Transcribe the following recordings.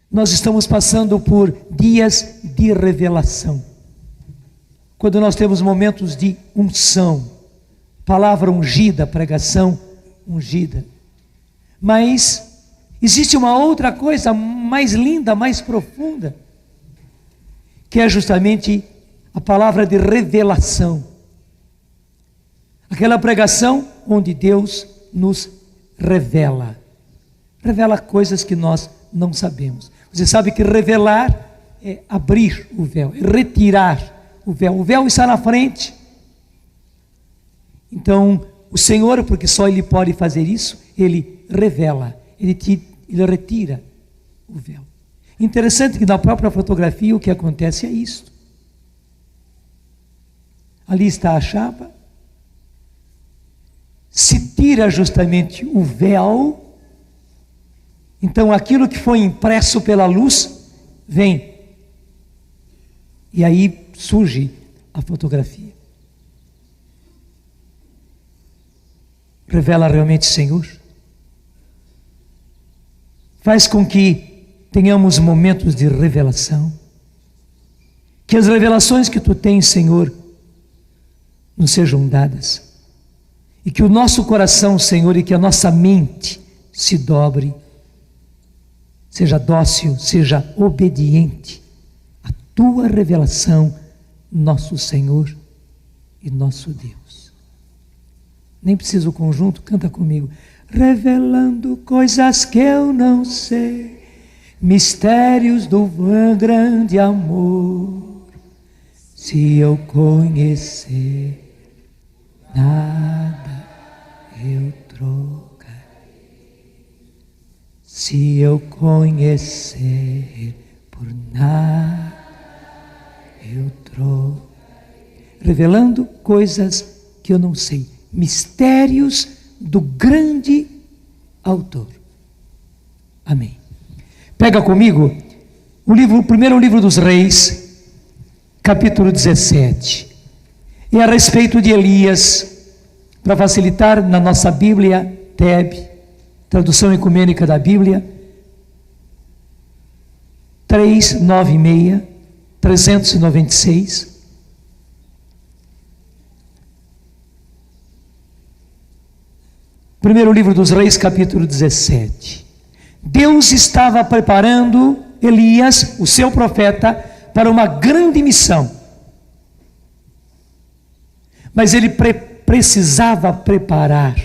Nós estamos passando por dias de revelação. Quando nós temos momentos de unção, palavra ungida, pregação ungida. Mas existe uma outra coisa mais linda, mais profunda, que é justamente a palavra de revelação. Aquela pregação onde Deus nos revela. Revela coisas que nós não sabemos. Você sabe que revelar é abrir o véu, é retirar o véu. O véu está na frente. Então, o Senhor, porque só Ele pode fazer isso, Ele revela, Ele retira o véu. Interessante que na própria fotografia o que acontece é isto. Ali está a chapa. Se tira justamente o véu, então aquilo que foi impresso pela luz vem. E aí surge a fotografia. Revela realmente o Senhor. Faz com que tenhamos momentos de revelação. Que as revelações que Tu tens, Senhor, nos sejam dadas. E que o nosso coração, Senhor, e que a nossa mente se dobre, seja dócil, seja obediente à Tua revelação, nosso Senhor e nosso Deus. Nem precisa o conjunto, canta comigo. Revelando coisas que eu não sei, mistérios do grande amor, se eu conhecer, nada eu trocarei. Se eu conhecer, por nada eu trocarei. Revelando coisas que eu não sei, mistérios do grande autor. Amém. Pega comigo o primeiro livro dos Reis, capítulo 17. E a respeito de Elias, para facilitar na nossa Bíblia, TEB, tradução ecumênica da Bíblia, 396. Primeiro livro dos Reis, capítulo 17. Deus estava preparando Elias, o seu profeta, para uma grande missão. Mas ele precisava preparar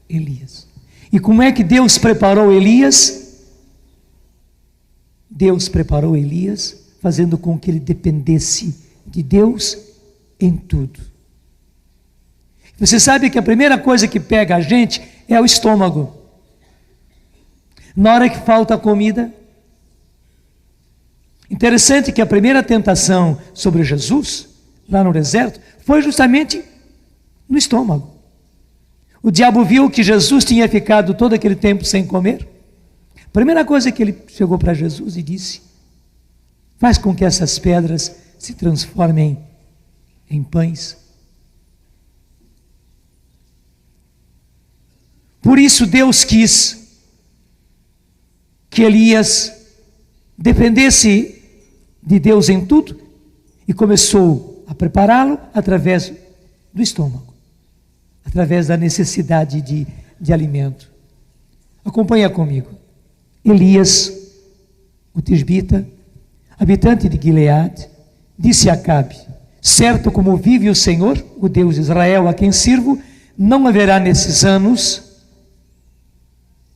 Elias. E como é que Deus preparou Elias? Deus preparou Elias fazendo com que ele dependesse de Deus em tudo. Você sabe que a primeira coisa que pega a gente é o estômago. Na hora que falta comida. Interessante que a primeira tentação sobre Jesus, lá no deserto, foi justamente no estômago. O diabo viu que Jesus tinha ficado todo aquele tempo sem comer. A primeira coisa que ele chegou para Jesus e disse: faz com que essas pedras se transformem em pães. Por isso Deus quis que Elias dependesse de Deus em tudo e começou a prepará-lo através do estômago, através da necessidade de alimento. Acompanha comigo. Elias, o tisbita, habitante de Gileade, disse a Acabe: certo como vive o Senhor, o Deus de Israel, a quem sirvo, não haverá nesses anos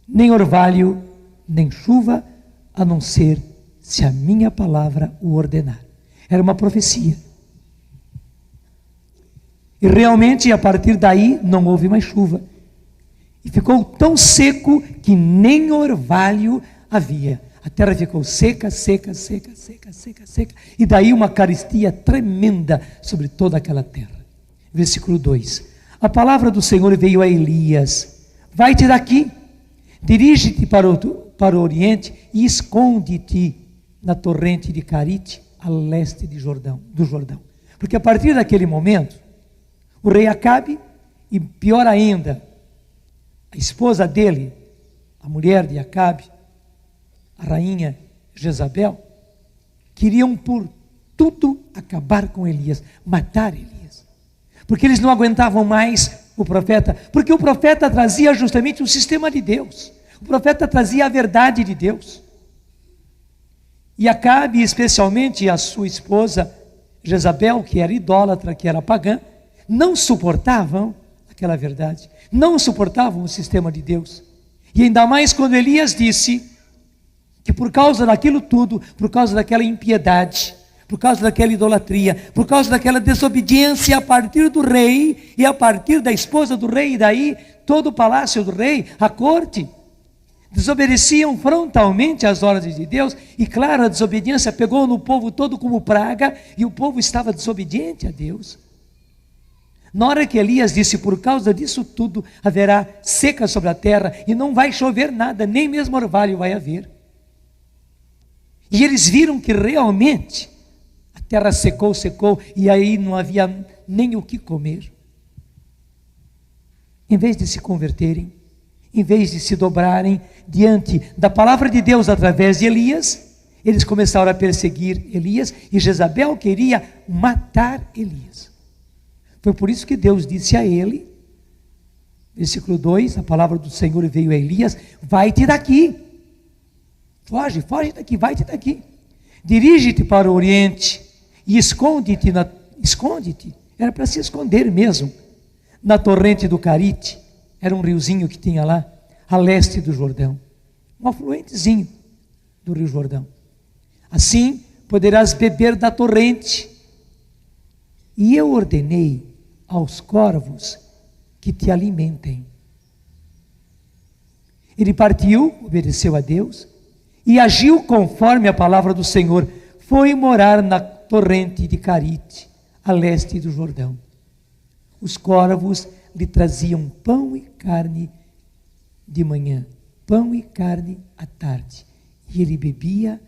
nem orvalho, nem chuva, a não ser se a minha palavra o ordenar. Era uma profecia. E realmente, a partir daí, não houve mais chuva. E ficou tão seco que nem orvalho havia. A terra ficou seca, seca, seca, seca, seca, seca. E daí uma carestia tremenda sobre toda aquela terra. Versículo 2. A palavra do Senhor veio a Elias: vai-te daqui, dirige-te para o oriente e esconde-te na torrente de Carite, a leste do Jordão. Porque a partir daquele momento, o rei Acabe, e pior ainda, a esposa dele, a mulher de Acabe, a rainha Jezabel queriam por tudo acabar com Elias, matar Elias. Porque eles não aguentavam mais o profeta, porque o profeta trazia justamente o sistema de Deus. O profeta trazia a verdade de Deus. E Acabe, especialmente a sua esposa Jezabel, que era idólatra, que era pagã, não suportavam aquela verdade, não suportavam o sistema de Deus. E ainda mais quando Elias disse que por causa daquilo tudo, por causa daquela impiedade, por causa daquela idolatria, por causa daquela desobediência a partir do rei e a partir da esposa do rei, e daí todo o palácio do rei, a corte, desobedeciam frontalmente às ordens de Deus, e claro, a desobediência pegou no povo todo como praga, e o povo estava desobediente a Deus. Na hora que Elias disse, por causa disso tudo, haverá seca sobre a terra, e não vai chover nada, nem mesmo orvalho vai haver. E eles viram que realmente a terra secou, e aí não havia nem o que comer. Em vez de se converterem, em vez de se dobrarem diante da palavra de Deus através de Elias, eles começaram a perseguir Elias, e Jezabel queria matar Elias. Foi por isso que Deus disse a ele, versículo 2, a palavra do Senhor veio a Elias: vai-te daqui, foge daqui, vai-te daqui, dirige-te para o oriente e esconde-te, era para se esconder mesmo, na torrente do Carite. Era um riozinho que tinha lá, a leste do Jordão, um afluentezinho do rio Jordão. Assim poderás beber da torrente. E eu ordenei aos corvos que te alimentem. Ele partiu, obedeceu a Deus, e agiu conforme a palavra do Senhor. Foi morar na torrente de Carite, a leste do Jordão. Os corvos lhe traziam pão e carne de manhã, pão e carne à tarde, e ele bebia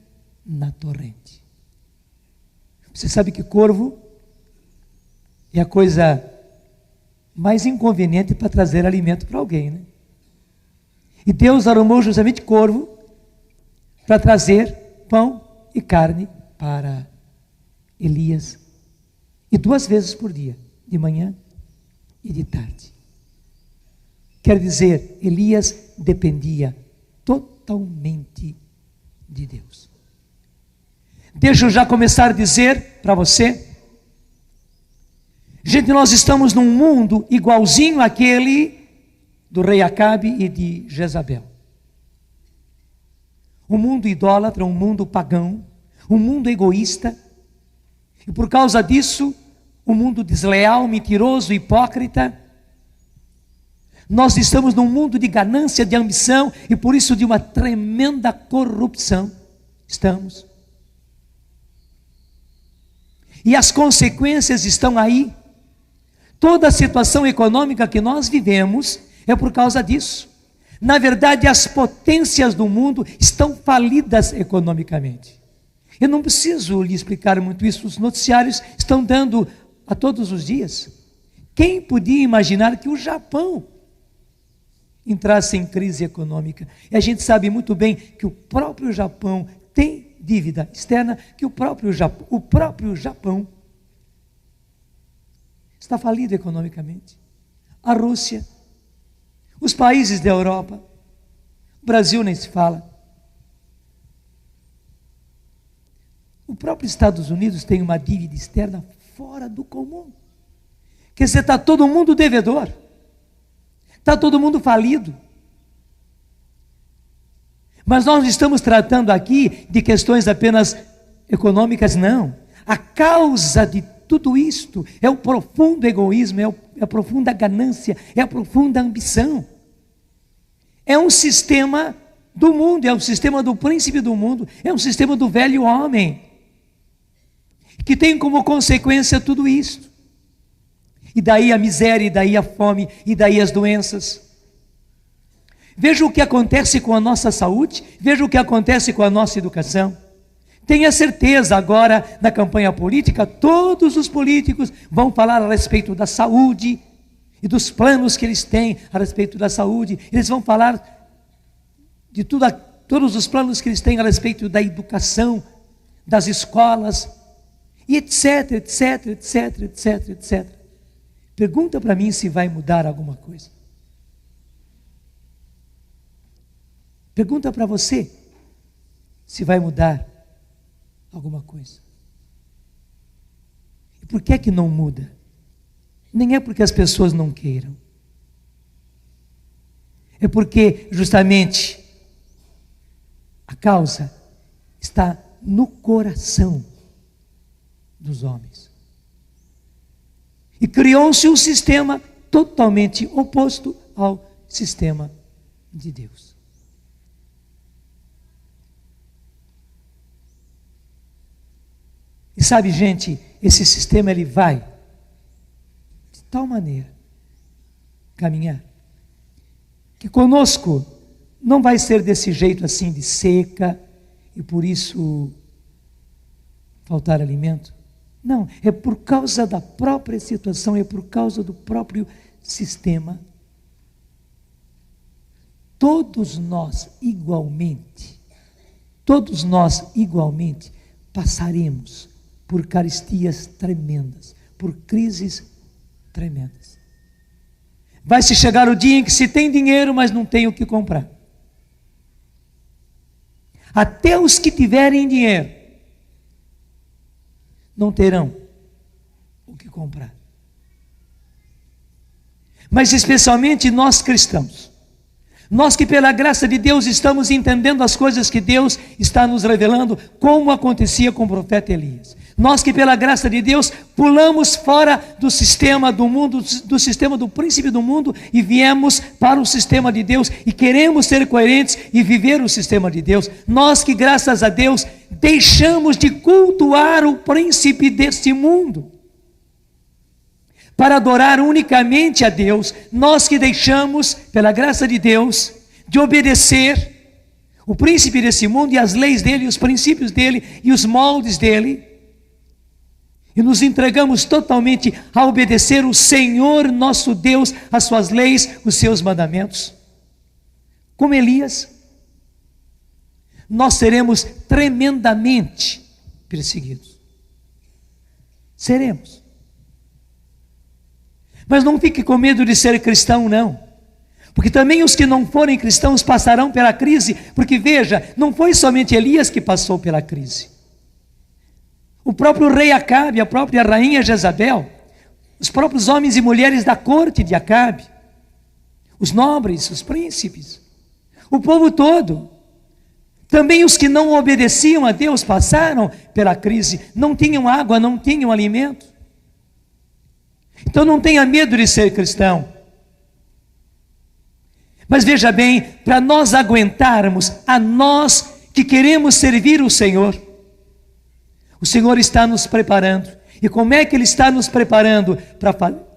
na torrente. Você sabe que corvo é a coisa mais inconveniente para trazer alimento para alguém, né? E Deus arrumou justamente corvo para trazer pão e carne para Elias, e 2 vezes por dia, de manhã e de tarde. Quer dizer, Elias dependia totalmente de Deus. Deixa eu já começar a dizer para você, gente, nós estamos num mundo igualzinho àquele do rei Acabe e de Jezabel. Um mundo idólatra, um mundo pagão, um mundo egoísta, e por causa disso, um mundo desleal, mentiroso, hipócrita. Nós estamos num mundo de ganância, de ambição, e por isso de uma tremenda corrupção. Estamos. E as consequências estão aí. Toda a situação econômica que nós vivemos é por causa disso. Na verdade, as potências do mundo estão falidas economicamente. Eu não preciso lhe explicar muito isso, os noticiários estão dando a todos os dias. Quem podia imaginar que o Japão entrasse em crise econômica? E a gente sabe muito bem que o próprio Japão tem dívida externa, que o próprio Japão está falido economicamente. A Rússia, os países da Europa, o Brasil nem se fala. O próprio Estados Unidos tem uma dívida externa fora do comum. Quer dizer, está todo mundo devedor, está todo mundo falido. Mas nós não estamos tratando aqui de questões apenas econômicas, não. A causa de tudo isto é o profundo egoísmo, é a profunda ganância, é a profunda ambição. É um sistema do mundo, é um sistema do príncipe do mundo, é um sistema do velho homem, que tem como consequência tudo isto. E daí a miséria, e daí a fome, e daí as doenças. Veja o que acontece com a nossa saúde, veja o que acontece com a nossa educação. Tenha certeza, agora na campanha política, todos os políticos vão falar a respeito da saúde e dos planos que eles têm a respeito da saúde. Eles vão falar de tudo todos os planos que eles têm a respeito da educação, das escolas, e etc, etc, etc, etc, etc. Pergunta para mim se vai mudar alguma coisa. Pergunta para você se vai mudar alguma coisa. E por que é que não muda? Nem é porque as pessoas não queiram. É porque justamente a causa está no coração dos homens. E criou-se um sistema totalmente oposto ao sistema de Deus. E sabe, gente, esse sistema ele vai de tal maneira caminhar que conosco não vai ser desse jeito assim de seca e por isso faltar alimento. Não, é por causa da própria situação, é por causa do próprio sistema. Todos nós igualmente passaremos por carestia tremendas, por crises tremendas. Vai se chegar o dia em que se tem dinheiro, mas não tem o que comprar. Até os que tiverem dinheiro não terão o que comprar. Mas especialmente nós cristãos, nós que pela graça de Deus estamos entendendo as coisas que Deus está nos revelando, como acontecia com o profeta Elias. Nós que pela graça de Deus pulamos fora do sistema do mundo, do sistema do príncipe do mundo e viemos para o sistema de Deus e queremos ser coerentes e viver o sistema de Deus. Nós que graças a Deus deixamos de cultuar o príncipe deste mundo para adorar unicamente a Deus. Nós que deixamos, pela graça de Deus, de obedecer o príncipe desse mundo e as leis dele, os princípios dele e os moldes dele, e nos entregamos totalmente a obedecer o Senhor nosso Deus, as suas leis, os seus mandamentos. Como Elias, nós seremos tremendamente perseguidos. Seremos. Mas não fique com medo de ser cristão, não. Porque também os que não forem cristãos passarão pela crise, porque veja, não foi somente Elias que passou pela crise. O próprio rei Acabe, a própria rainha Jezabel, os próprios homens e mulheres da corte de Acabe, os nobres, os príncipes, o povo todo, também os que não obedeciam a Deus passaram pela crise, não tinham água, não tinham alimento. Então não tenha medo de ser cristão. Mas veja bem, para nós aguentarmos, a nós que queremos servir o Senhor está nos preparando. E como é que Ele está nos preparando?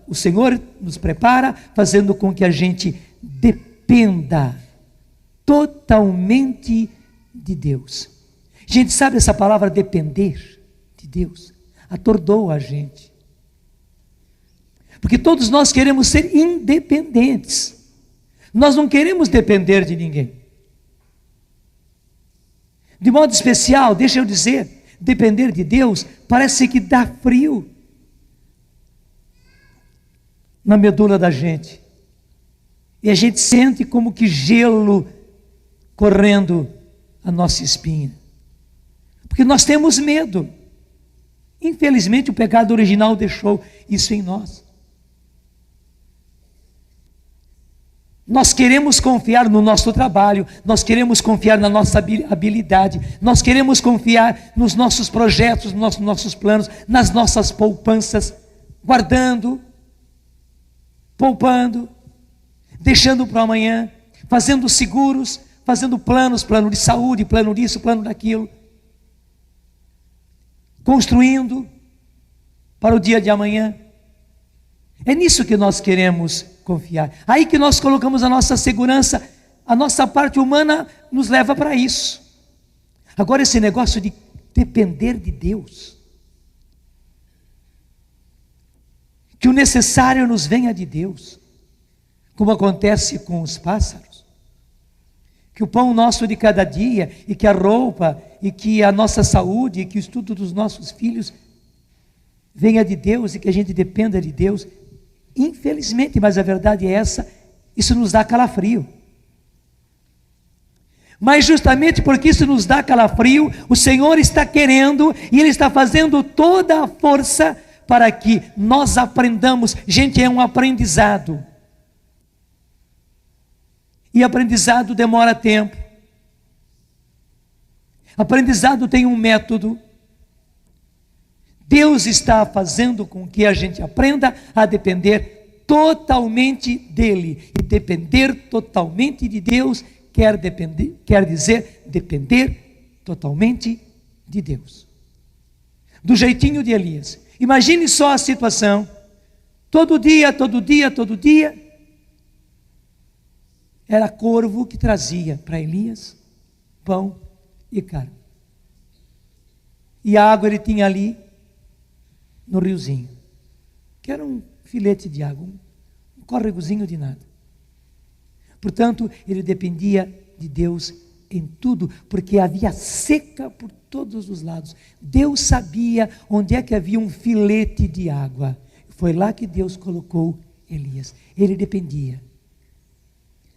O Senhor nos prepara fazendo com que a gente dependa totalmente de Deus. Gente, sabe essa palavra depender de Deus? Atordoa a gente. Porque todos nós queremos ser independentes. Nós não queremos depender de ninguém. De modo especial, deixa eu dizer, depender de Deus parece que dá frio na medula da gente. E a gente sente como que gelo correndo a nossa espinha. Porque nós temos medo. Infelizmente o pecado original deixou isso em nós. Nós queremos confiar no nosso trabalho, nós queremos confiar na nossa habilidade, nós queremos confiar nos nossos projetos, nos nossos planos, nas nossas poupanças, guardando, poupando, deixando para amanhã, fazendo seguros, fazendo planos, plano de saúde, plano disso, plano daquilo, construindo para o dia de amanhã. É nisso que nós queremos confiar. Aí que nós colocamos a nossa segurança, a nossa parte humana nos leva para isso. Agora esse negócio de depender de Deus, que o necessário nos venha de Deus, como acontece com os pássaros, que que o pão nosso de cada dia, e que a roupa, e que a nossa saúde, e que o estudo dos nossos filhos venha de Deus e que a gente dependa de Deus. Infelizmente, mas a verdade é essa, isso nos dá calafrio. Mas justamente porque isso nos dá calafrio, o Senhor está querendo e Ele está fazendo toda a força para que nós aprendamos. Gente, é um aprendizado. E aprendizado demora tempo. Aprendizado tem um método. Deus está fazendo com que a gente aprenda a depender totalmente dEle. E depender totalmente de Deus quer dizer depender totalmente de Deus. Do jeitinho de Elias. Imagine só a situação. Todo dia, era corvo que trazia para Elias pão e carne. E a água ele tinha ali no riozinho, que era um filete de água, um córregozinho de nada. Portanto, ele dependia de Deus em tudo, porque havia seca por todos os lados. Deus sabia onde é que havia um filete de água. Foi lá que Deus colocou Elias. Ele dependia.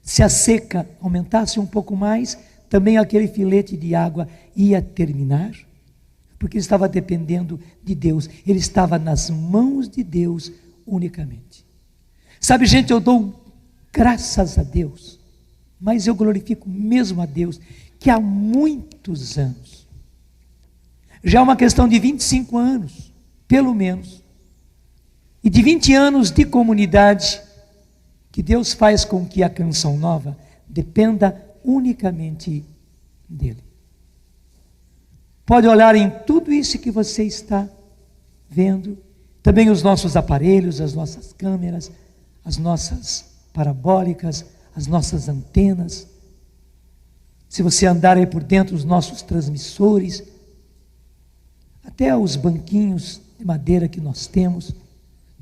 Se a seca aumentasse um pouco mais, também aquele filete de água ia terminar, porque ele estava dependendo de Deus. Ele estava nas mãos de Deus unicamente. Sabe, gente, eu dou graças a Deus, mas eu glorifico mesmo a Deus, que há muitos anos, já é uma questão de 25 anos, pelo menos, e de 20 anos de comunidade, que Deus faz com que a Canção Nova dependa unicamente dEle. Pode olhar em tudo isso que você está vendo, também os nossos aparelhos, as nossas câmeras, as nossas parabólicas, as nossas antenas. Se você andar aí por dentro, os nossos transmissores, até os banquinhos de madeira que nós temos,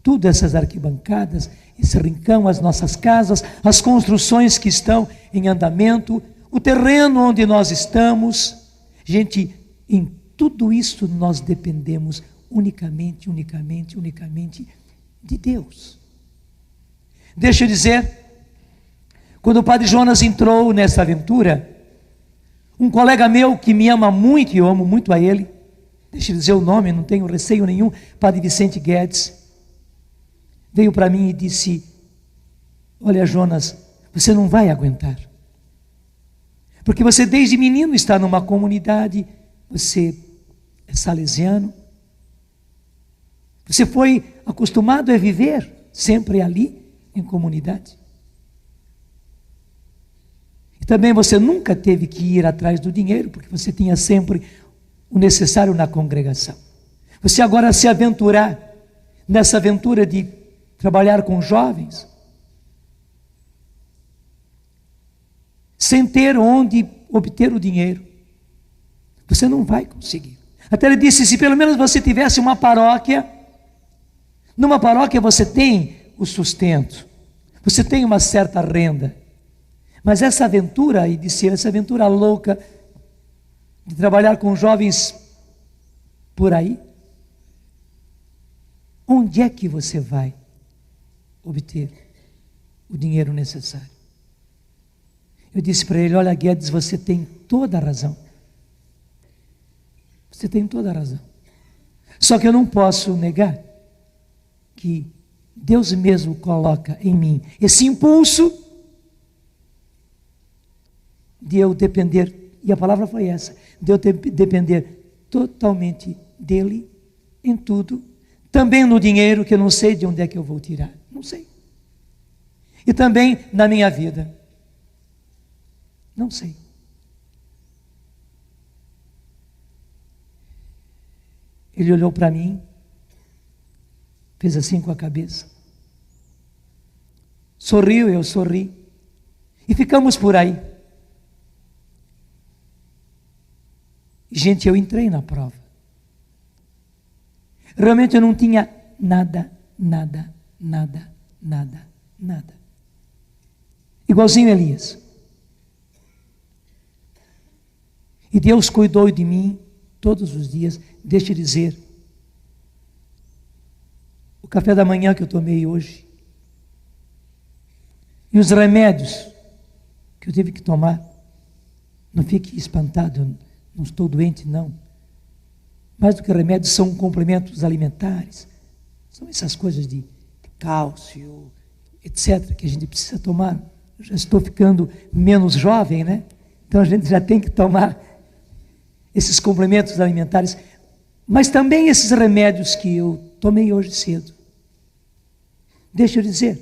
tudo essas arquibancadas, esse rincão, as nossas casas, as construções que estão em andamento, o terreno onde nós estamos. Gente, em tudo isso nós dependemos unicamente de Deus. Deixa eu dizer, quando o Padre Jonas entrou nessa aventura, um colega meu que me ama muito e eu amo muito a ele, deixa eu dizer o nome, não tenho receio nenhum, Padre Vicente Guedes, veio para mim e disse: olha, Jonas, você não vai aguentar, porque você desde menino está numa comunidade, você é salesiano, você foi acostumado a viver sempre ali em comunidade, e também você nunca teve que ir atrás do dinheiro, porque você tinha sempre o necessário na congregação. Você agora se aventurar nessa aventura de trabalhar com jovens, sem ter onde obter o dinheiro, você não vai conseguir. Até ele disse, se pelo menos você tivesse uma paróquia, numa paróquia você tem o sustento, você tem uma certa renda, mas essa aventura, e disse ele, essa aventura louca de trabalhar com jovens por aí, onde é que você vai obter o dinheiro necessário? Eu disse para ele, olha, Guedes, você tem toda a razão. Você tem toda a razão. Só que eu não posso negar que Deus mesmo coloca em mim esse impulso de eu depender, e a palavra foi essa, de eu depender totalmente dEle em tudo, também no dinheiro, que eu não sei de onde é que eu vou tirar, não sei. E também na minha vida, não sei. Ele olhou para mim, fez assim com a cabeça, sorriu, eu sorri, e ficamos por aí. Gente, eu entrei na prova. Realmente eu não tinha nada. Igualzinho Elias. E Deus cuidou de mim todos os dias. Deixa eu dizer, o café da manhã que eu tomei hoje, e os remédios que eu tive que tomar, não fique espantado, eu não estou doente não. Mais do que remédios, são complementos alimentares, são essas coisas de cálcio, etc., que a gente precisa tomar. Eu já estou ficando menos jovem, né? Então a gente já tem que tomar esses complementos alimentares, mas também esses remédios que eu tomei hoje cedo. Deixa eu dizer,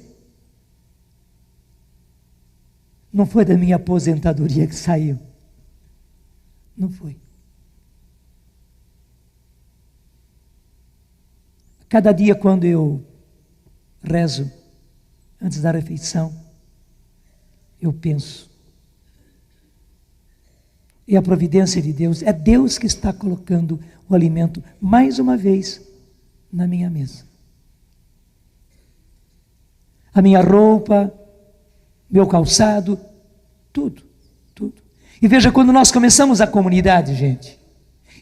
não foi da minha aposentadoria que saiu. Não foi. Cada dia quando eu rezo, antes da refeição, eu penso, e a providência de Deus, é Deus que está colocando o alimento, mais uma vez, na minha mesa. A minha roupa, meu calçado, tudo. E veja, quando nós começamos a comunidade, gente,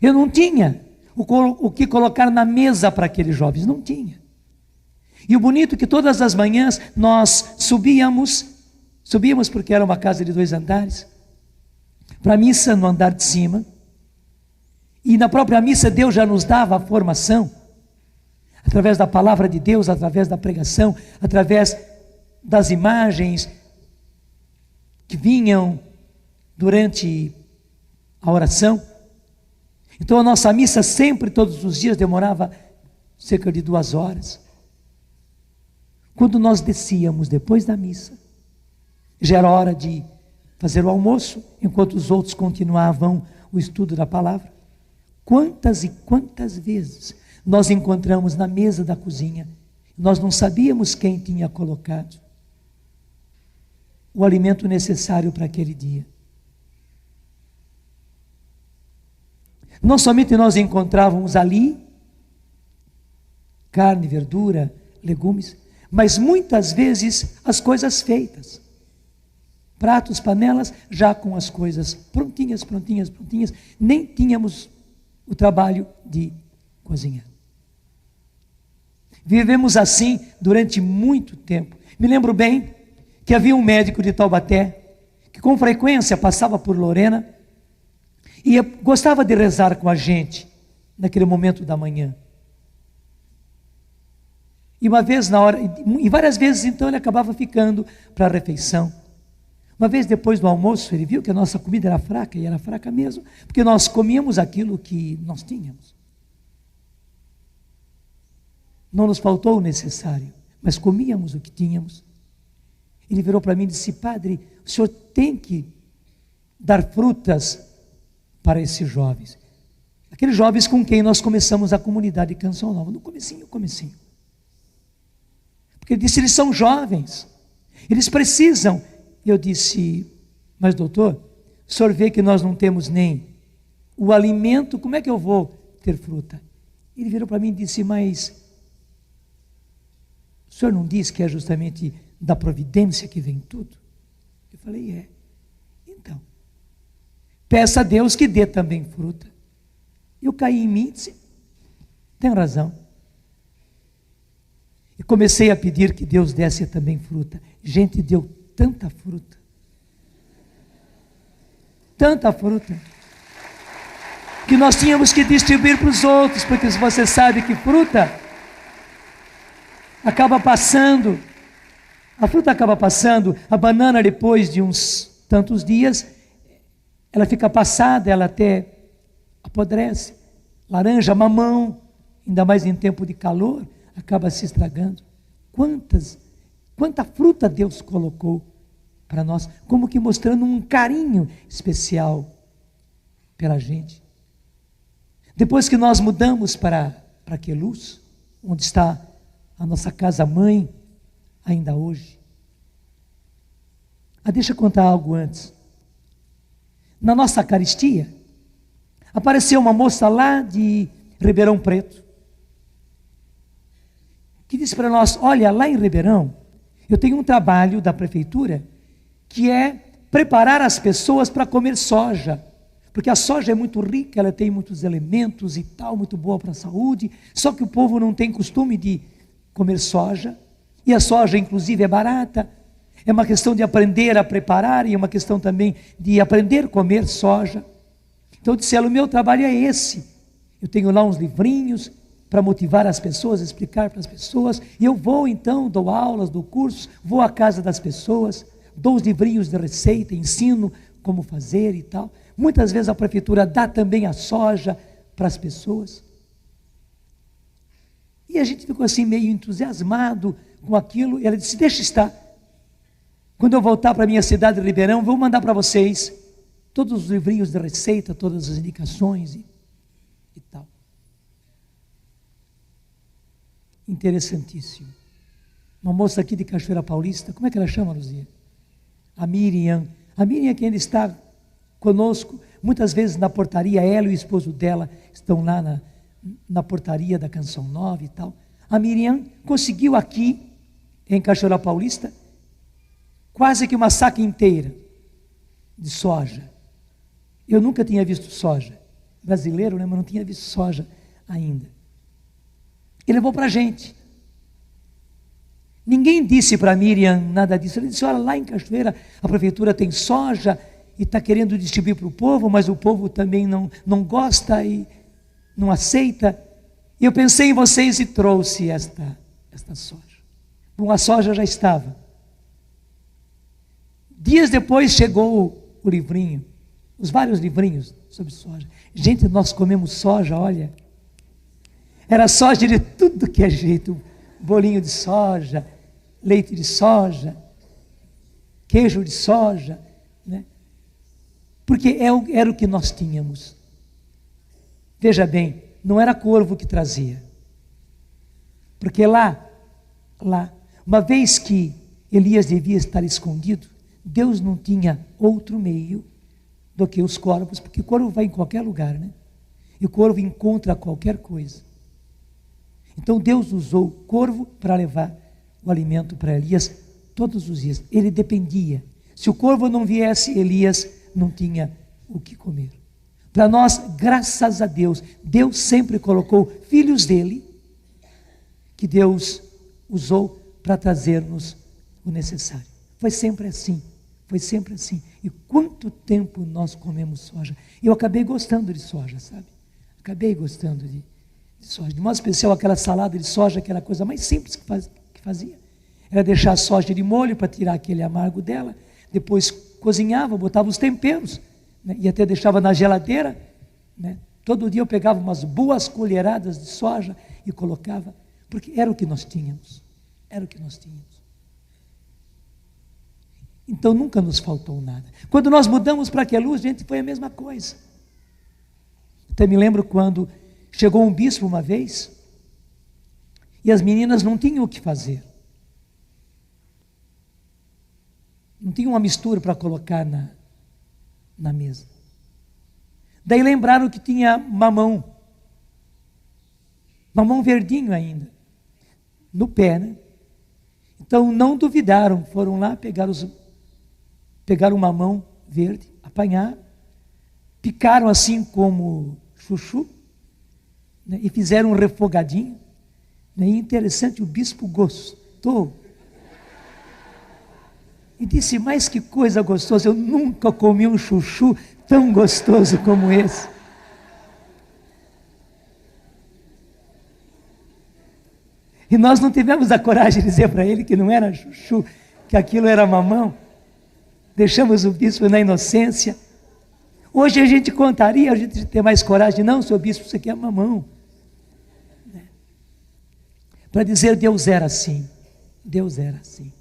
eu não tinha o que colocar na mesa para aqueles jovens, não tinha. E o bonito é que todas as manhãs nós subíamos porque era uma casa de 2 andares, para a missa no andar de cima, e na própria missa Deus já nos dava a formação, através da palavra de Deus, através da pregação, através das imagens que vinham durante a oração. Então a nossa missa sempre, todos os dias, demorava cerca de 2 horas. Quando nós descíamos depois da missa, já era hora de fazer o almoço, enquanto os outros continuavam o estudo da palavra. Quantas e quantas vezes nós encontramos na mesa da cozinha, nós não sabíamos quem tinha colocado o alimento necessário para aquele dia. Não somente nós encontrávamos ali carne, verdura, legumes, mas muitas vezes as coisas feitas. Pratos, panelas, já com as coisas prontinhas, nem tínhamos o trabalho de cozinhar. Vivemos assim durante muito tempo. Me lembro bem que havia um médico de Taubaté, que com frequência passava por Lorena, e gostava de rezar com a gente, naquele momento da manhã. E uma vez na hora, e várias vezes então ele acabava ficando para a refeição. Uma vez depois do almoço, ele viu que a nossa comida era fraca, e era fraca mesmo, porque nós comíamos aquilo que nós tínhamos. Não nos faltou o necessário, mas comíamos o que tínhamos. Ele virou para mim e disse: Padre, o senhor tem que dar frutas para esses jovens. Aqueles jovens com quem nós começamos a comunidade de Canção Nova, no comecinho. Porque ele disse, eles são jovens, eles precisam. E eu disse, mas doutor, o senhor vê que nós não temos nem o alimento, como é que eu vou ter fruta? Ele virou para mim e disse, mas o senhor não diz que é justamente da providência que vem tudo? Eu falei, é. Então, peça a Deus que dê também fruta. Eu caí em mim e disse, tem razão. E comecei a pedir que Deus desse também fruta. Gente, deu tanta fruta, que nós tínhamos que distribuir para os outros, porque você sabe que fruta acaba passando, a banana depois de uns tantos dias, ela fica passada, ela até apodrece. Laranja, mamão, ainda mais em tempo de calor, acaba se estragando. Quanta fruta Deus colocou para nós, como que mostrando um carinho especial pela gente. Depois que nós mudamos para Queluz, onde está a nossa casa-mãe, ainda hoje. Deixa eu contar algo antes. Na nossa Eucaristia, apareceu uma moça lá de Ribeirão Preto, que disse para nós, olha, lá em Ribeirão, eu tenho um trabalho da prefeitura, que é preparar as pessoas para comer soja, Porque a soja é muito rica, ela tem muitos elementos e tal, muito boa para a saúde, só que o povo não tem costume de comer soja, e a soja inclusive é barata, é uma questão de aprender a preparar, e é uma questão também de aprender a comer soja. Então eu disse, o meu trabalho é esse, eu tenho lá uns livrinhos para motivar as pessoas, explicar para as pessoas, e eu vou então, dou aulas, dou cursos, vou à casa das pessoas, dou os livrinhos de receita, ensino como fazer e tal. Muitas vezes a prefeitura dá também a soja para as pessoas. E a gente ficou assim meio entusiasmado com aquilo, e ela disse, deixa estar. Quando eu voltar para a minha cidade de Ribeirão, vou mandar para vocês todos os livrinhos de receita, todas as indicações e tal. Interessantíssimo. Uma moça aqui de Cachoeira Paulista, como é que ela chama, Luzia? A Miriam. A Miriam que ainda está conosco, muitas vezes na portaria, ela e o esposo dela estão lá na portaria da Canção Nova e tal. A Miriam conseguiu aqui, em Cachoeira Paulista, quase que uma saca inteira de soja. Eu nunca tinha visto soja. Brasileiro, né? Mas não tinha visto soja ainda. E levou para a gente. Ninguém disse para a Miriam nada disso. Ele disse, olha, lá em Cachoeira a prefeitura tem soja e está querendo distribuir para o povo, mas o povo também não gosta e não aceita. E eu pensei em vocês e trouxe esta soja. Bom, a soja já estava. Dias depois chegou o livrinho, os vários livrinhos sobre soja. Gente, nós comemos soja, olha. Era soja de tudo que é jeito. Bolinho de soja, leite de soja, queijo de soja, né? Porque era o que nós tínhamos. Veja bem, não era corvo que trazia. Porque lá, uma vez que Elias devia estar escondido, Deus não tinha outro meio do que os corvos, porque o corvo vai em qualquer lugar, né? E o corvo encontra qualquer coisa. Então Deus usou o corvo para levar o alimento para Elias todos os dias. Ele dependia. Se o corvo não viesse, Elias não tinha o que comer. Para nós, graças a Deus, Deus sempre colocou filhos dele, que Deus usou para trazer-nos o necessário. Foi sempre assim. Foi sempre assim. E quanto tempo nós comemos soja? Eu acabei gostando de soja, sabe? Acabei gostando de soja. De modo especial, aquela salada de soja, que era a coisa mais simples que fazia. Era deixar a soja de molho para tirar aquele amargo dela. Depois cozinhava, botava os temperos, né? E até deixava na geladeira, né? Todo dia eu pegava umas boas colheradas de soja e colocava, porque era o que nós tínhamos. Era o que nós tínhamos. Então nunca nos faltou nada. Quando nós mudamos para Queluz, gente, foi a mesma coisa. Até me lembro quando chegou um bispo uma vez e as meninas não tinham o que fazer. Não tinham uma mistura para colocar na mesa. Daí lembraram que tinha mamão verdinho ainda, no pé, né? Então não duvidaram, foram lá, pegaram o mamão verde, apanharam, picaram assim como chuchu, né, e fizeram um refogadinho, né, e interessante, o bispo gostou. E disse, mas que coisa gostosa, eu nunca comi um chuchu tão gostoso como esse. E nós não tivemos a coragem de dizer para ele que não era chuchu, que aquilo era mamão. Deixamos o bispo na inocência. Hoje a gente contaria, a gente ter mais coragem. Não, seu bispo, isso aqui é mamão. Para dizer, Deus era assim. Deus era assim.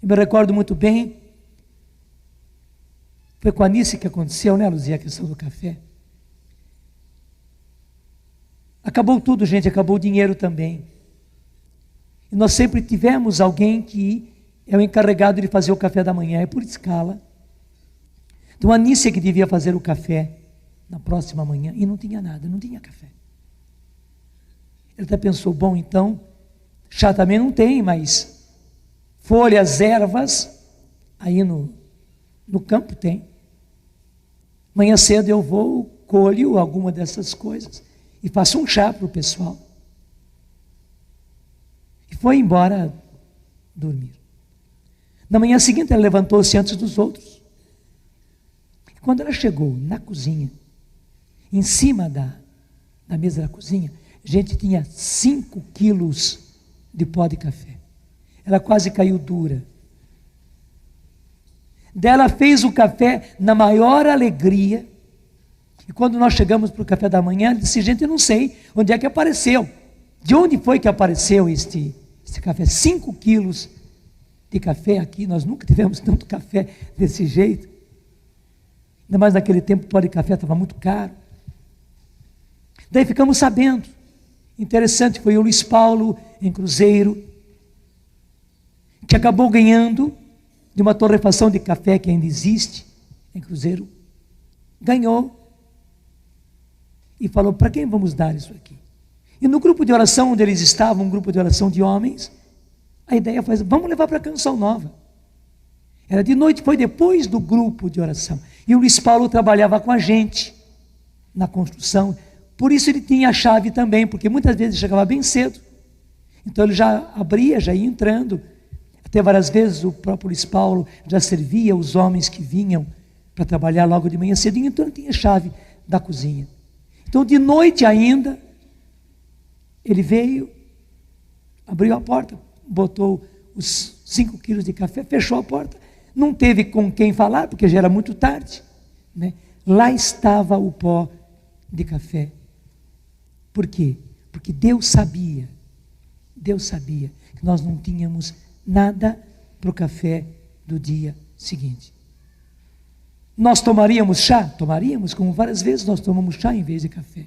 Eu me recordo muito bem, foi com a Anice que aconteceu, né, Luzia, a questão do café. Acabou tudo, gente, acabou o dinheiro também. E nós sempre tivemos alguém que é o encarregado de fazer o café da manhã, é por escala. Então a Anice que devia fazer o café na próxima manhã, e não tinha nada, não tinha café. Ele até pensou, bom, então, chá também não tem, mas folhas, ervas, aí no campo tem. Manhã cedo eu vou, colho alguma dessas coisas e faço um chá para o pessoal. E foi embora dormir. Na manhã seguinte ela levantou-se antes dos outros. E quando ela chegou na cozinha, em cima da mesa da cozinha, a gente tinha 5 quilos de pó de café. Ela quase caiu dura. Dela fez o café na maior alegria. E quando nós chegamos para o café da manhã, ela disse: gente, eu não sei onde é que apareceu. De onde foi que apareceu este café? 5 quilos de café aqui. Nós nunca tivemos tanto café desse jeito. Ainda mais naquele tempo o pó de café estava muito caro. Daí ficamos sabendo. Interessante, foi o Luiz Paulo em Cruzeiro, que acabou ganhando de uma torrefação de café que ainda existe em Cruzeiro. Ganhou. E falou: para quem vamos dar isso aqui? E no grupo de oração onde eles estavam, um grupo de oração de homens, a ideia foi: vamos levar para a Canção Nova. Era de noite, foi depois do grupo de oração. E o Luiz Paulo trabalhava com a gente na construção. Por isso ele tinha a chave também, porque muitas vezes ele chegava bem cedo. Então ele já abria, já ia entrando. Até várias vezes o próprio Luiz Paulo já servia os homens que vinham para trabalhar logo de manhã cedo. Então ele tinha a chave da cozinha. Então de noite ainda, ele veio, abriu a porta, botou os 5 quilos de café, fechou a porta. Não teve com quem falar, porque já era muito tarde, né? Lá estava o pó de café. Por quê? Porque Deus sabia que nós não tínhamos nada para o café do dia seguinte. Nós tomaríamos chá? Tomaríamos, como várias vezes nós tomamos chá em vez de café.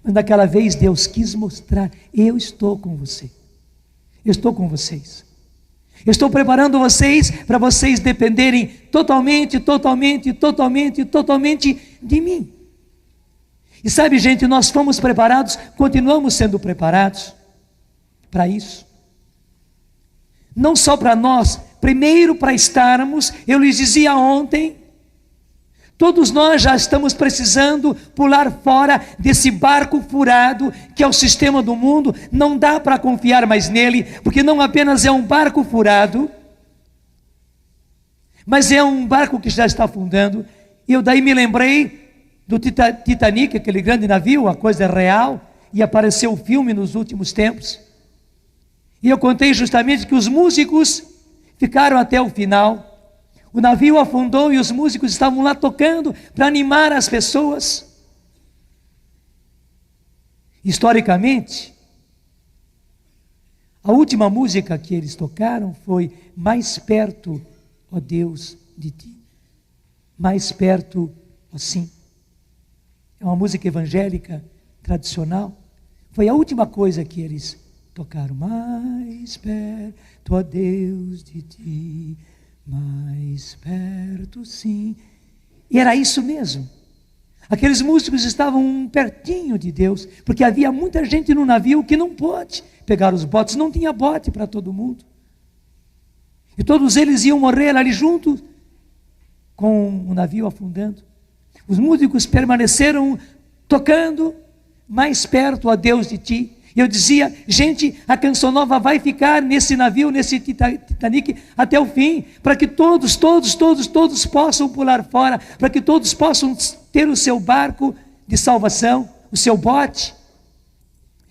Mas naquela vez Deus quis mostrar: eu estou com você. Eu estou com vocês. Eu estou preparando vocês para vocês dependerem totalmente de mim. E sabe, gente, nós fomos preparados, continuamos sendo preparados para isso. Não só para nós, primeiro para estarmos, eu lhes dizia ontem, todos nós já estamos precisando pular fora desse barco furado que é o sistema do mundo. Não dá para confiar mais nele, porque não apenas é um barco furado, mas é um barco que já está afundando. E eu daí me lembrei do Titanic, aquele grande navio, a coisa é real, e apareceu o filme nos últimos tempos. E eu contei justamente que os músicos ficaram até o final. O navio afundou e os músicos estavam lá tocando para animar as pessoas. Historicamente, a última música que eles tocaram foi Mais Perto, ó Deus, de Ti. Mais perto, assim. É uma música evangélica tradicional. Foi a última coisa que eles tocaram. Mais perto, ó Deus, de Ti. Mais perto, sim. E era isso mesmo. Aqueles músicos estavam pertinho de Deus, porque havia muita gente no navio que não pôde pegar os botes, não tinha bote para todo mundo. E todos eles iam morrer ali junto com o navio afundando. Os músicos permaneceram tocando mais perto a Deus de Ti. E eu dizia: gente, a Canção Nova vai ficar nesse navio, nesse Titanic até o fim, para que todos possam pular fora, para que todos possam ter o seu barco de salvação, o seu bote.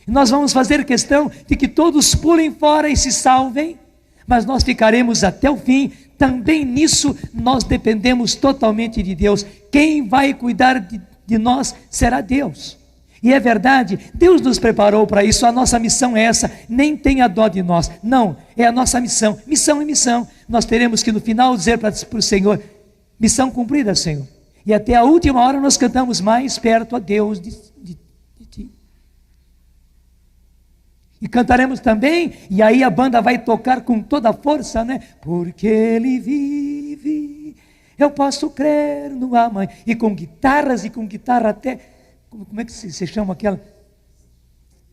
E nós vamos fazer questão de que todos pulem fora e se salvem, mas nós ficaremos até o fim. Também nisso nós dependemos totalmente de Deus. Quem vai cuidar de nós será Deus. E é verdade, Deus nos preparou para isso. A nossa missão é essa. Nem tenha dó de nós. Não, é a nossa missão. Missão é missão. Nós teremos que no final dizer para o Senhor: missão cumprida, Senhor. E até a última hora nós cantamos mais perto a Deus de Ti. E cantaremos também, e aí a banda vai tocar com toda a força, né? Porque Ele vive, eu posso crer no amanhã. E com guitarras, e com guitarra até, como é que se chama aquela?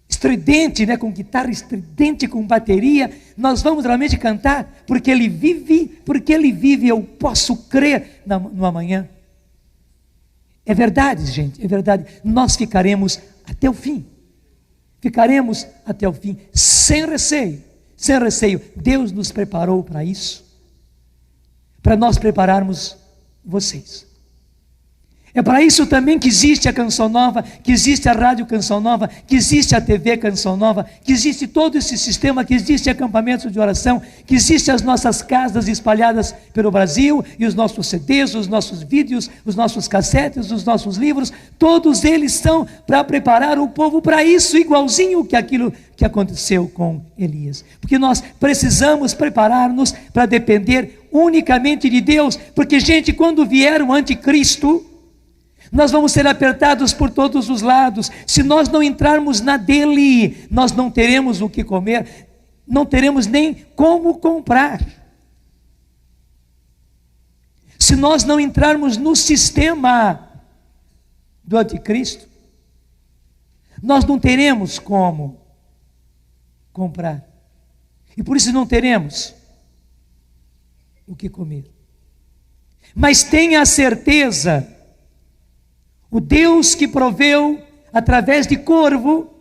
Estridente, né? Com guitarra estridente, com bateria. Nós vamos realmente cantar, porque Ele vive, eu posso crer no amanhã. É verdade, gente, é verdade. Nós ficaremos até o fim. Ficaremos até o fim, sem receio. Sem receio. Deus nos preparou para isso. Para nós prepararmos vocês. É para isso também que existe a Canção Nova, que existe a Rádio Canção Nova, que existe a TV Canção Nova, que existe todo esse sistema, que existe acampamentos de oração, que existe as nossas casas espalhadas pelo Brasil, e os nossos CDs, os nossos vídeos, os nossos cassetes, os nossos livros, todos eles são para preparar o povo para isso, igualzinho que aquilo que aconteceu com Elias. Porque nós precisamos preparar-nos para depender unicamente de Deus, porque, gente, quando vier o anticristo, nós vamos ser apertados por todos os lados. Se nós não entrarmos na dele, nós não teremos o que comer, não teremos nem como comprar. Se nós não entrarmos no sistema do anticristo, nós não teremos como comprar. E por isso não teremos o que comer. Mas tenha a certeza, o Deus que proveu, através de corvo,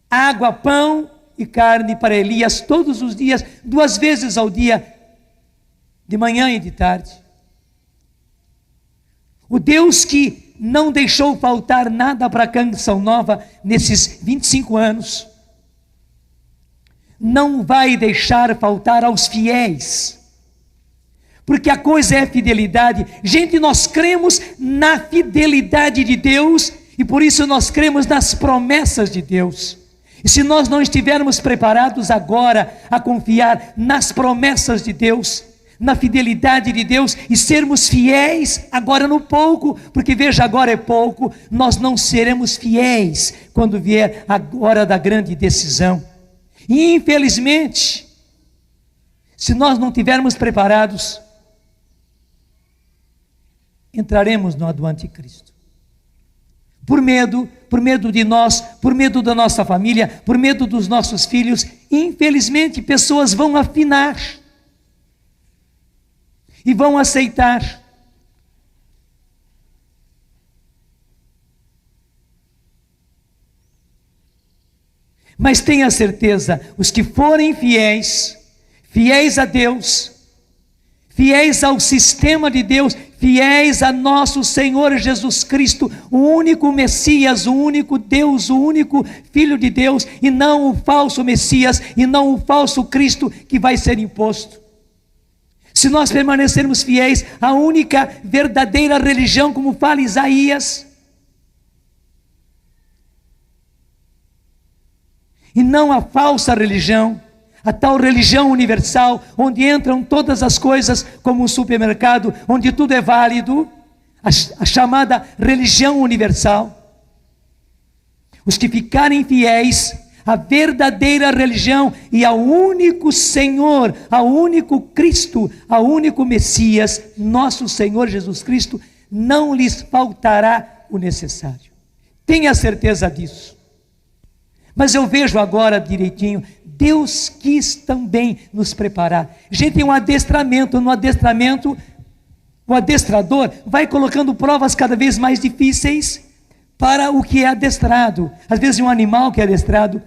água, pão e carne para Elias todos os dias, 2 vezes ao dia, de manhã e de tarde. O Deus que não deixou faltar nada para a Canção Nova nesses 25 anos, não vai deixar faltar aos fiéis. Porque a coisa é fidelidade. Gente, nós cremos na fidelidade de Deus e por isso nós cremos nas promessas de Deus. E se nós não estivermos preparados agora a confiar nas promessas de Deus, na fidelidade de Deus e sermos fiéis agora no pouco, porque veja, agora é pouco, nós não seremos fiéis quando vier a hora da grande decisão. E infelizmente, se nós não estivermos preparados, entraremos no do anticristo. Por medo de nós, por medo da nossa família, por medo dos nossos filhos, infelizmente pessoas vão afinar e vão aceitar. Mas tenha certeza, os que forem fiéis, fiéis a Deus, fiéis ao sistema de Deus, fiéis a nosso Senhor Jesus Cristo, o único Messias, o único Deus, o único Filho de Deus, e não o falso Messias, e não o falso Cristo que vai ser imposto. Se nós permanecermos fiéis à única verdadeira religião, como fala Isaías, e não a falsa religião, a tal religião universal, onde entram todas as coisas como um supermercado, onde tudo é válido, a chamada religião universal. Os que ficarem fiéis à verdadeira religião e ao único Senhor, ao único Cristo, ao único Messias, nosso Senhor Jesus Cristo, não lhes faltará o necessário. Tenha certeza disso. Mas eu vejo agora direitinho, Deus quis também nos preparar. Gente, tem um adestramento. No adestramento, o adestrador vai colocando provas cada vez mais difíceis para o que é adestrado. Às vezes um animal que é adestrado,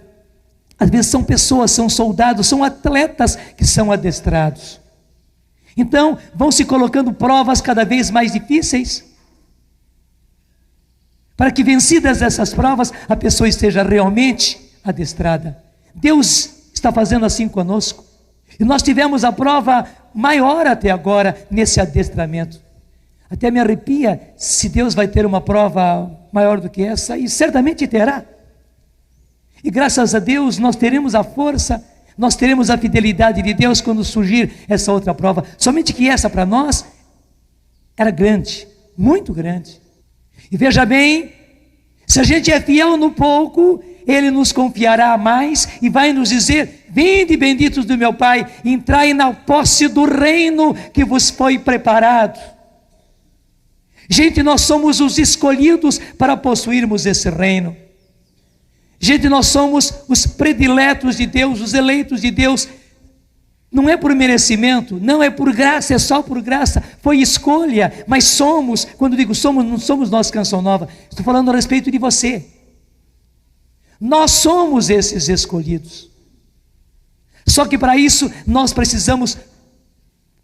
às vezes são pessoas, são soldados, são atletas que são adestrados. Então, vão se colocando provas cada vez mais difíceis, para que, vencidas essas provas, a pessoa esteja realmente adestrada. Deus está fazendo assim conosco. E nós tivemos a prova maior até agora nesse adestramento. Até me arrepia se Deus vai ter uma prova maior do que essa, e certamente terá. E graças a Deus nós teremos a força, nós teremos a fidelidade de Deus quando surgir essa outra prova. Somente que essa para nós era grande, muito grande. E veja bem, se a gente é fiel no pouco, Ele nos confiará mais e vai nos dizer: vinde, benditos do meu Pai, entrai na posse do reino que vos foi preparado. Gente, nós somos os escolhidos para possuirmos esse reino. Gente, nós somos os prediletos de Deus, os eleitos de Deus. Não é por merecimento, não é por graça, é só por graça, foi escolha, mas somos, quando digo somos, não somos nós Canção Nova, estou falando a respeito de você. Nós somos esses escolhidos. Só que para isso nós precisamos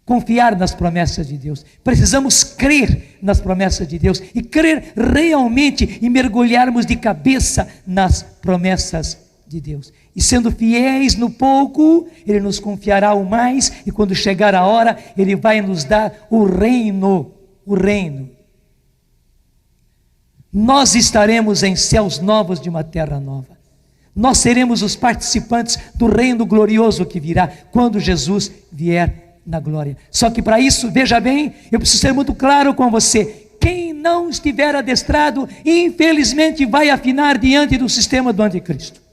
confiar nas promessas de Deus, precisamos crer nas promessas de Deus e crer realmente e mergulharmos de cabeça nas promessas de Deus. E sendo fiéis no pouco, Ele nos confiará o mais, e quando chegar a hora, Ele vai nos dar o reino. Nós estaremos em céus novos de uma terra nova. Nós seremos os participantes do reino glorioso que virá, quando Jesus vier na glória. Só que para isso, veja bem, eu preciso ser muito claro com você. Quem não estiver adestrado, infelizmente vai afinar diante do sistema do anticristo.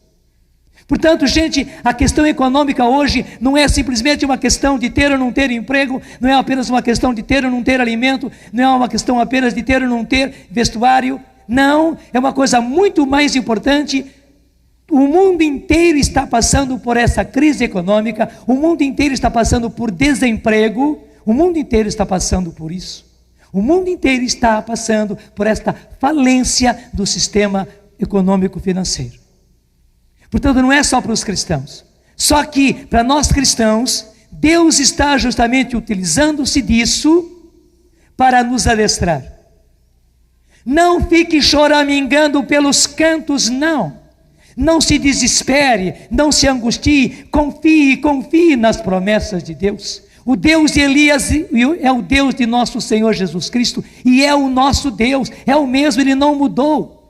Portanto, gente, a questão econômica hoje não é simplesmente uma questão de ter ou não ter emprego, não é apenas uma questão de ter ou não ter alimento, não é uma questão apenas de ter ou não ter vestuário, não, é uma coisa muito mais importante. O mundo inteiro está passando por essa crise econômica, o mundo inteiro está passando por desemprego, o mundo inteiro está passando por isso. O mundo inteiro está passando por esta falência do sistema econômico financeiro. Portanto, não é só para os cristãos. Só que, para nós cristãos, Deus está justamente utilizando-se disso para nos adestrar. Não fique choramingando pelos cantos, não. Não se desespere, não se angustie, confie nas promessas de Deus. O Deus de Elias é o Deus de nosso Senhor Jesus Cristo, e é o nosso Deus, é o mesmo, Ele não mudou.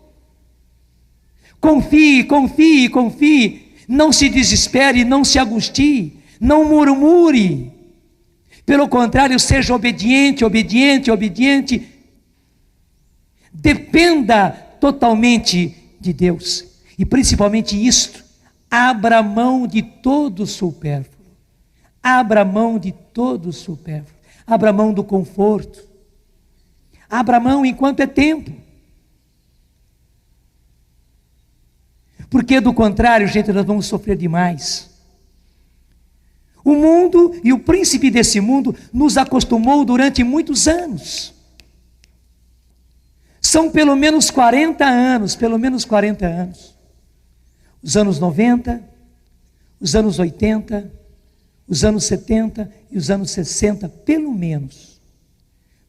Confie, não se desespere, não se angustie, não murmure. Pelo contrário, seja obediente. Dependa totalmente de Deus. E principalmente isto, abra mão de todo supérfluo. Abra mão de todo supérfluo. Abra mão do conforto. Abra mão enquanto é tempo. Porque do contrário, gente, nós vamos sofrer demais. O mundo e o príncipe desse mundo nos acostumou durante muitos anos. São pelo menos 40 anos. Os anos 90, os anos 80, os anos 70 e os anos 60, pelo menos.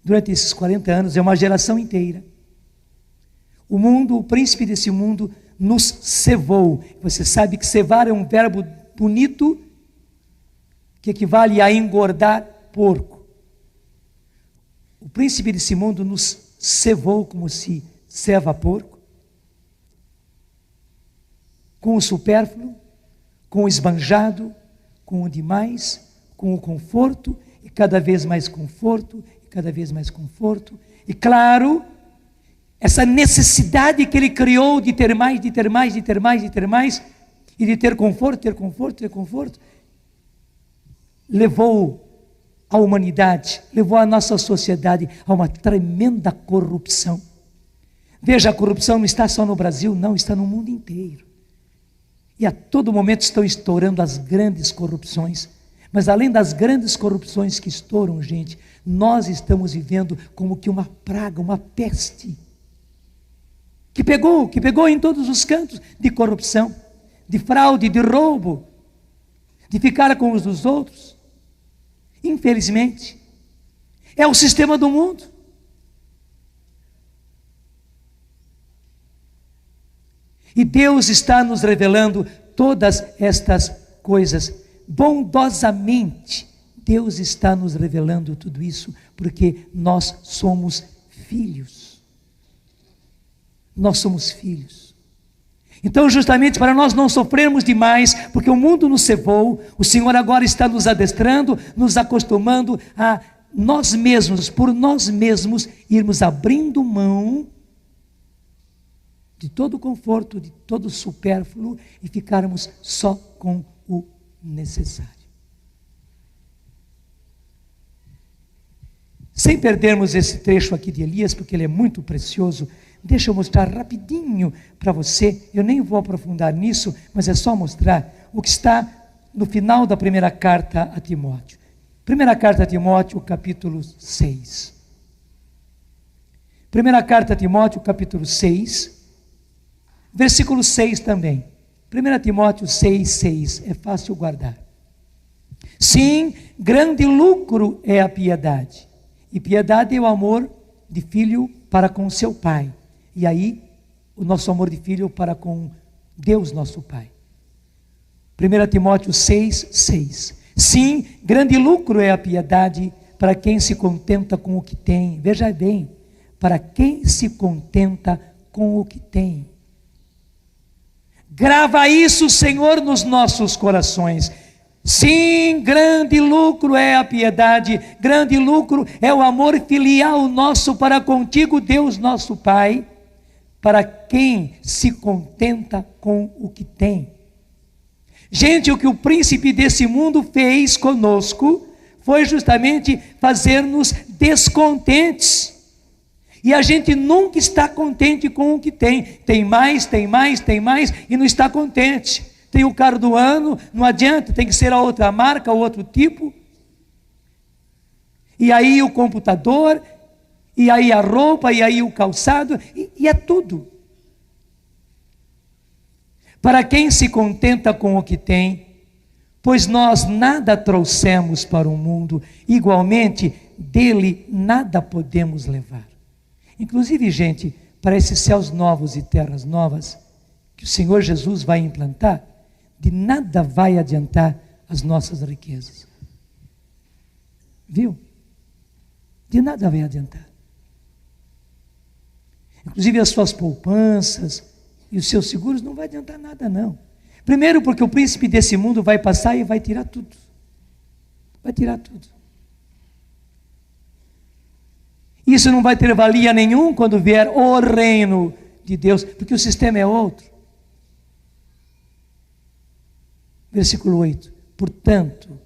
Durante esses 40 anos, é uma geração inteira. O mundo, o príncipe desse mundo, nos cevou. Você sabe que cevar é um verbo bonito que equivale a engordar porco. O príncipe desse mundo nos cevou como se ceva porco, com o supérfluo, com o esbanjado, com o demais, com o conforto, e cada vez mais conforto, e claro, essa necessidade que Ele criou de ter mais, e de ter conforto, levou a humanidade, levou a nossa sociedade a uma tremenda corrupção. Veja, a corrupção não está só no Brasil, não, está no mundo inteiro. E a todo momento estão estourando as grandes corrupções. Mas além das grandes corrupções que estouram, gente, nós estamos vivendo como que uma praga, uma peste, que pegou em todos os cantos, de corrupção, de fraude, de roubo, de ficar com os dos outros. Infelizmente, é o sistema do mundo. E Deus está nos revelando todas estas coisas, bondosamente. Deus está nos revelando tudo isso, porque nós somos filhos. Nós somos filhos. Então, justamente para nós não sofrermos demais, porque o mundo nos cevou, o Senhor agora está nos adestrando, nos acostumando a nós mesmos, por nós mesmos, irmos abrindo mão de todo o conforto, de todo o supérfluo, e ficarmos só com o necessário. Sem perdermos esse trecho aqui de Elias, porque ele é muito precioso, deixa eu mostrar rapidinho para você. Eu nem vou aprofundar nisso, mas é só mostrar o que está no final da primeira carta a Timóteo. Primeira carta a Timóteo, capítulo 6. Primeira carta a Timóteo, capítulo 6, versículo 6 também. 1 Timóteo 6, 6, é fácil guardar. Sim, grande lucro é a piedade, e piedade é o amor de filho para com seu pai, e aí o nosso amor de filho para com Deus nosso Pai. 1 Timóteo 6, 6. Sim, grande lucro é a piedade para quem se contenta com o que tem. Veja bem, para quem se contenta com o que tem. Grava isso, Senhor, nos nossos corações. Sim, grande lucro é a piedade, grande lucro é o amor filial nosso para contigo, Deus nosso Pai, para quem se contenta com o que tem. Gente, o que o príncipe desse mundo fez conosco foi justamente fazer-nos descontentes. E a gente nunca está contente com o que tem. Tem mais, e não está contente. Tem o carro do ano, não adianta, tem que ser a outra marca, outro tipo. E aí o computador, e aí a roupa, e aí o calçado, e é tudo. Para quem se contenta com o que tem, pois nós nada trouxemos para o mundo, igualmente dele nada podemos levar. Inclusive, gente, para esses céus novos e terras novas, que o Senhor Jesus vai implantar, de nada vai adiantar as nossas riquezas. Viu? De nada vai adiantar. Inclusive as suas poupanças e os seus seguros não vai adiantar nada, não. Primeiro porque o príncipe desse mundo vai passar e vai tirar tudo. Vai tirar tudo. Isso não vai ter valia nenhum quando vier o reino de Deus, porque o sistema é outro. Versículo 8. Portanto,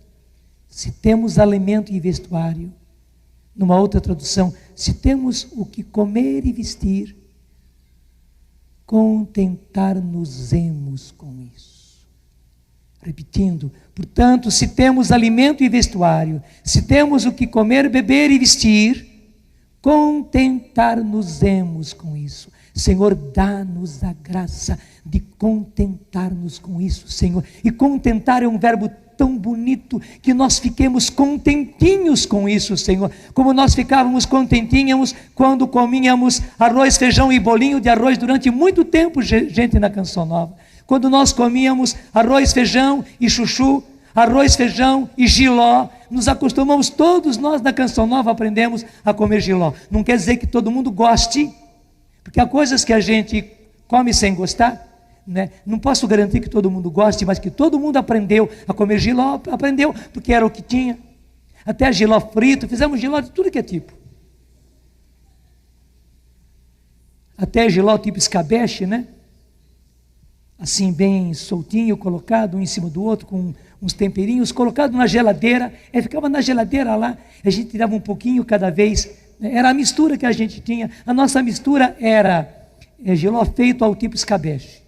se temos alimento e vestuário, numa outra tradução, se temos o que comer e vestir, contentar-nos-emos com isso. Repetindo, portanto, se temos alimento e vestuário, se temos o que comer, beber e vestir, contentar-nos-emos com isso. Senhor, dá-nos a graça de contentar-nos com isso, Senhor. E contentar é um verbo tão bonito que nós fiquemos contentinhos com isso, Senhor. Como nós ficávamos contentinhos quando comíamos arroz, feijão e bolinho de arroz durante muito tempo, gente, na Canção Nova. Quando nós comíamos arroz, feijão e chuchu, arroz, feijão e jiló, nos acostumamos, todos nós na Canção Nova aprendemos a comer jiló. Não quer dizer que todo mundo goste, porque há coisas que a gente come sem gostar, né? Não posso garantir que todo mundo goste, mas que todo mundo aprendeu a comer jiló, aprendeu, porque era o que tinha. Até jiló frito, fizemos jiló de tudo que é tipo. Até jiló tipo escabeche, né? Assim bem soltinho, colocado um em cima do outro, com uns temperinhos, colocado na geladeira, ficava na geladeira lá, a gente tirava um pouquinho cada vez, era a mistura que a gente tinha. A nossa mistura era jiló feito ao tipo escabeche,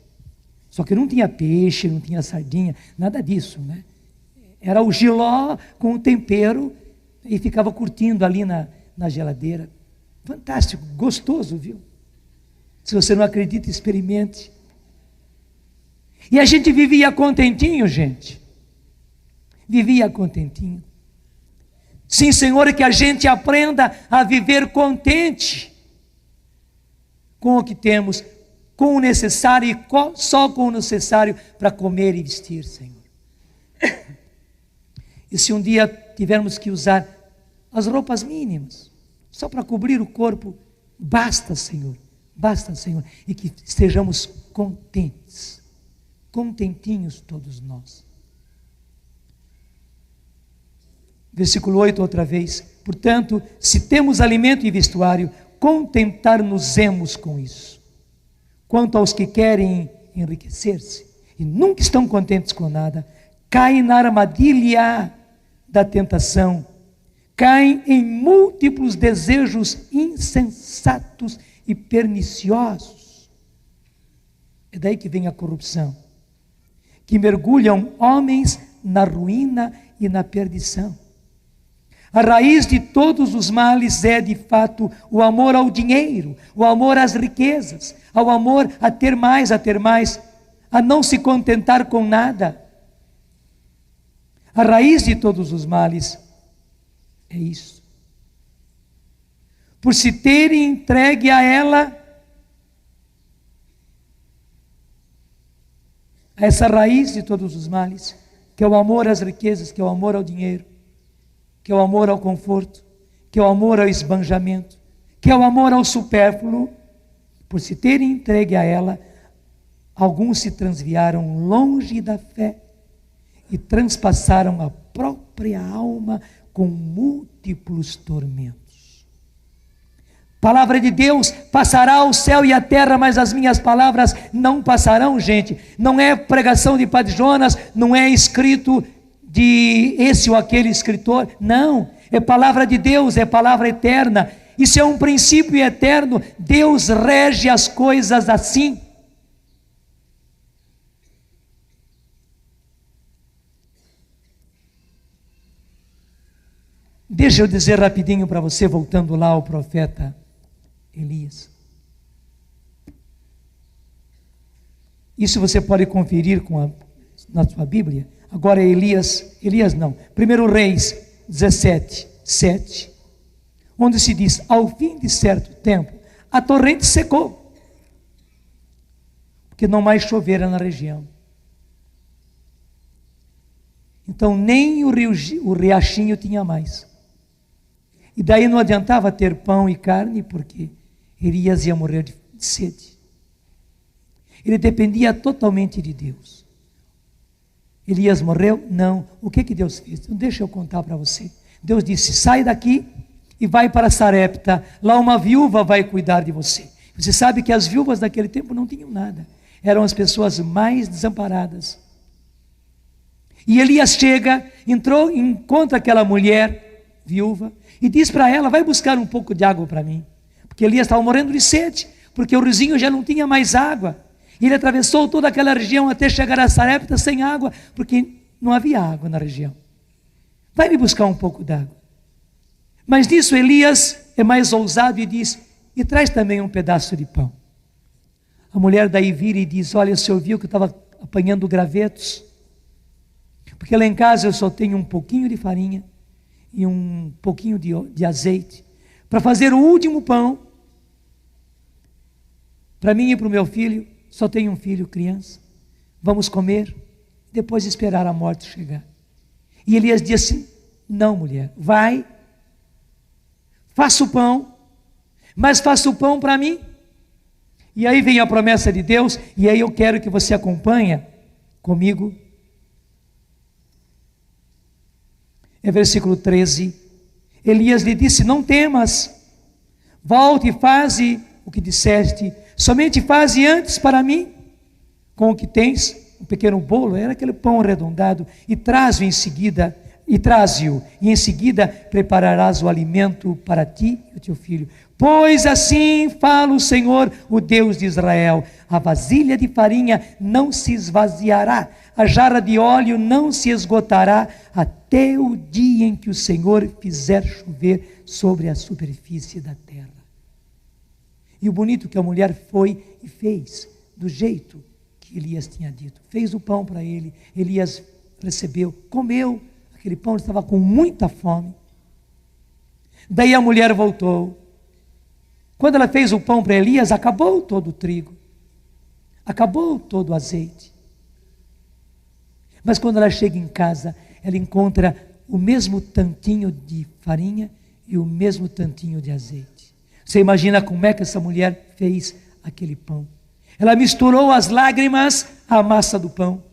só que não tinha peixe, não tinha sardinha, nada disso, né? Era o jiló com o tempero e ficava curtindo ali na geladeira. Fantástico, gostoso, viu? Se você não acredita, experimente. E a gente vivia contentinho, gente. Vivia contentinho. Sim, Senhor, que a gente aprenda a viver contente com o que temos, com o necessário e só com o necessário para comer e vestir, Senhor. E se um dia tivermos que usar as roupas mínimas, só para cobrir o corpo, basta, Senhor. Basta, Senhor. E que estejamos contentes. Contentinhos todos nós. Versículo 8 outra vez. Portanto, se temos alimento e vestuário, contentar-nos-emos com isso. Quanto aos que querem enriquecer-se e nunca estão contentes com nada, caem na armadilha da tentação, caem em múltiplos desejos insensatos e perniciosos. É daí que vem a corrupção, que mergulham homens na ruína e na perdição. A raiz de todos os males é, de fato, o amor ao dinheiro, o amor às riquezas, ao amor a ter mais, a não se contentar com nada. A raiz de todos os males é isso. Por se terem entregue a ela, a essa raiz de todos os males, que é o amor às riquezas, que é o amor ao dinheiro, que é o amor ao conforto, que é o amor ao esbanjamento, que é o amor ao supérfluo. Por se terem entregue a ela, alguns se transviaram longe da fé e transpassaram a própria alma com múltiplos tormentos. Palavra de Deus: passará o céu e a terra, mas as minhas palavras não passarão, gente. Não é pregação de Padre Jonas, não é escrito de esse ou aquele escritor, não. É palavra de Deus, é palavra eterna. Isso é um princípio eterno. Deus rege as coisas assim. Deixa eu dizer rapidinho para você, voltando lá ao profeta Elias. Isso você pode conferir na sua Bíblia. Agora Elias não. 1 Reis 17, 7. Onde se diz: ao fim de certo tempo, a torrente secou, porque não mais chovera na região. Então nem o riachinho tinha mais. E daí não adiantava ter pão e carne, porque Elias ia morrer de sede. Ele dependia totalmente de Deus. Elias morreu? Não. O que Deus fez? Então, deixa eu contar para você. Deus disse: sai daqui e vai para Sarepta. Lá uma viúva vai cuidar de você. Você sabe que as viúvas daquele tempo não tinham nada. Eram as pessoas mais desamparadas. E Elias chega, encontra aquela mulher viúva e diz para ela: vai buscar um pouco de água para mim. Porque Elias estava morrendo de sede, porque o rizinho já não tinha mais água. E ele atravessou toda aquela região até chegar a Sarepta sem água, porque não havia água na região. Vai me buscar um pouco d'água. Mas nisso Elias é mais ousado e diz: e traz também um pedaço de pão. A mulher daí vira e diz: olha, o senhor viu que eu estava apanhando gravetos? Porque lá em casa eu só tenho um pouquinho de farinha e um pouquinho de azeite para fazer o último pão para mim e para o meu filho. Só tenho um filho, criança. Vamos comer, depois esperar a morte chegar. E Elias disse assim: não, mulher, vai, faça o pão, mas faça o pão para mim. E aí vem a promessa de Deus, e aí eu quero que você acompanhe comigo. É versículo 13. Elias lhe disse: não temas, volte e faze o que disseste, somente faze antes para mim, com o que tens, um pequeno bolo, era aquele pão arredondado, e traze-o em seguida, e em seguida prepararás o alimento para ti e o teu filho. Pois assim fala o Senhor, o Deus de Israel: a vasilha de farinha não se esvaziará, a jarra de óleo não se esgotará, até o dia em que o Senhor fizer chover sobre a superfície da terra. E o bonito que a mulher foi e fez, do jeito que Elias tinha dito. Fez o pão para ele, Elias recebeu, comeu aquele pão, ele estava com muita fome. Daí a mulher voltou. Quando ela fez o pão para Elias, acabou todo o trigo, acabou todo o azeite. Mas quando ela chega em casa, ela encontra o mesmo tantinho de farinha e o mesmo tantinho de azeite. Você imagina como é que essa mulher fez aquele pão? Ela misturou as lágrimas à massa do pão,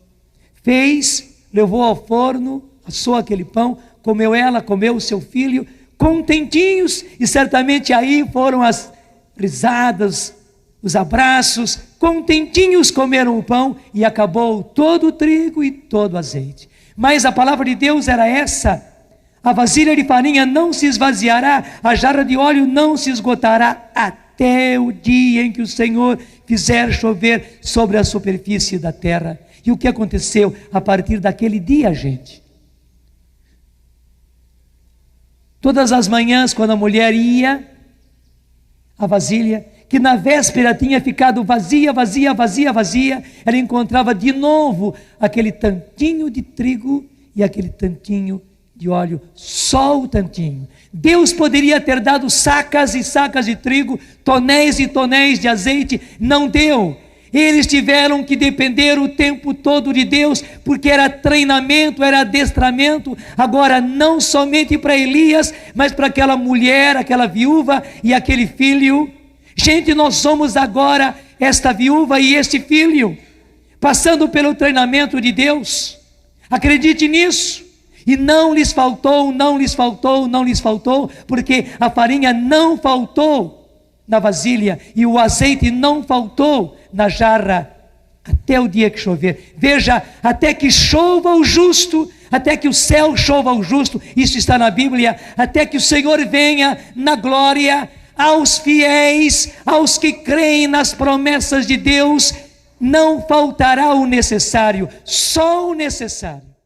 fez, levou ao forno, assou aquele pão, comeu ela, comeu o seu filho, contentinhos, e certamente aí foram as risadas, os abraços, contentinhos comeram o pão, e acabou todo o trigo e todo o azeite. Mas a palavra de Deus era essa: a vasilha de farinha não se esvaziará, a jarra de óleo não se esgotará, até o dia em que o Senhor fizer chover sobre a superfície da terra. E o que aconteceu a partir daquele dia, gente? Todas as manhãs, quando a mulher ia à vasilha, que na véspera tinha ficado vazia, ela encontrava de novo aquele tantinho de trigo e aquele tantinho de óleo, só o tantinho. Deus poderia ter dado sacas e sacas de trigo, tonéis e tonéis de azeite, não deu. Eles tiveram que depender o tempo todo de Deus, porque era treinamento, era adestramento, agora não somente para Elias, mas para aquela mulher, aquela viúva e aquele filho. Gente, nós somos agora esta viúva e este filho, passando pelo treinamento de Deus. Acredite nisso. E não lhes faltou, porque a farinha não faltou na vasilha e o azeite não faltou na jarra, até o dia que chover. Veja, até que chova o justo, até que o céu chova o justo, isso está na Bíblia, até que o Senhor venha na glória, aos fiéis, aos que creem nas promessas de Deus, não faltará o necessário, só o necessário.